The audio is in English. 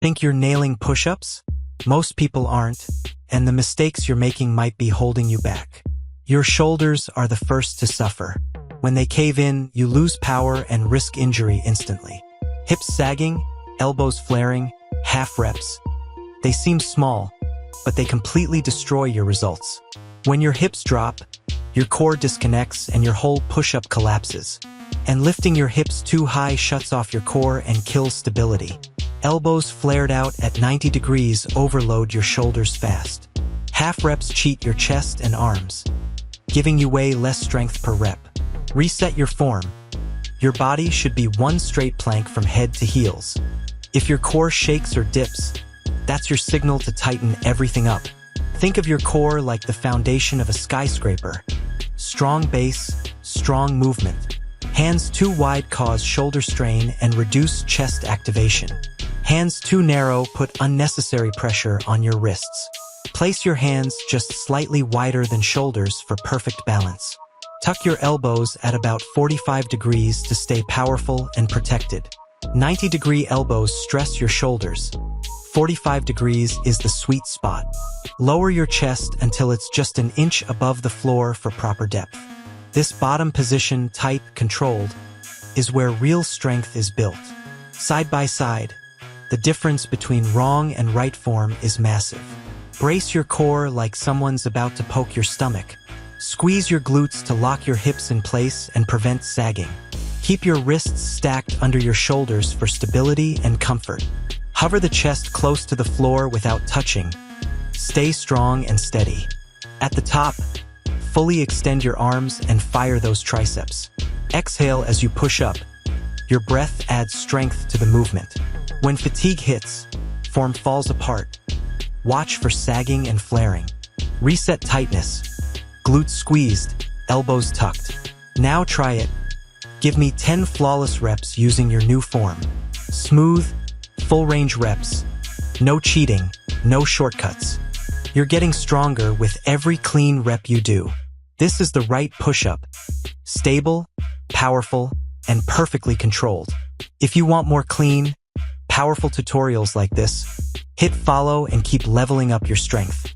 Think you're nailing push-ups? Most people aren't, and the mistakes you're making might be holding you back. Your shoulders are the first to suffer. When they cave in, you lose power and risk injury instantly. Hips sagging, elbows flaring, half reps. They seem small, but they completely destroy your results. When your hips drop, your core disconnects and your whole push-up collapses. And lifting your hips too high shuts off your core and kills stability. Elbows flared out at 90 degrees overload your shoulders fast. Half reps cheat your chest and arms, giving you way less strength per rep. Reset your form. Your body should be one straight plank from head to heels. If your core shakes or dips, that's your signal to tighten everything up. Think of your core like the foundation of a skyscraper. Strong base, strong movement. Hands too wide cause shoulder strain and reduce chest activation. Hands too narrow put unnecessary pressure on your wrists. Place your hands just slightly wider than shoulders for perfect balance. Tuck your elbows at about 45 degrees to stay powerful and protected. 90-degree elbows stress your shoulders. 45 degrees is the sweet spot. Lower your chest until it's just an inch above the floor for proper depth. This bottom position, tight, controlled, is where real strength is built. Side by side, the difference between wrong and right form is massive. Brace your core like someone's about to poke your stomach. Squeeze your glutes to lock your hips in place and prevent sagging. Keep your wrists stacked under your shoulders for stability and comfort. Hover the chest close to the floor without touching. Stay strong and steady. At the top, fully extend your arms and fire those triceps. Exhale as you push up. Your breath adds strength to the movement. When fatigue hits, form falls apart. Watch for sagging and flaring. Reset tightness. Glutes squeezed, elbows tucked. Now try it. Give me 10 flawless reps using your new form. Smooth, full-range reps. No cheating, no shortcuts. You're getting stronger with every clean rep you do. This is the right push-up. Stable, powerful, and perfectly controlled. If you want more clean, powerful tutorials like this, hit follow and keep leveling up your strength.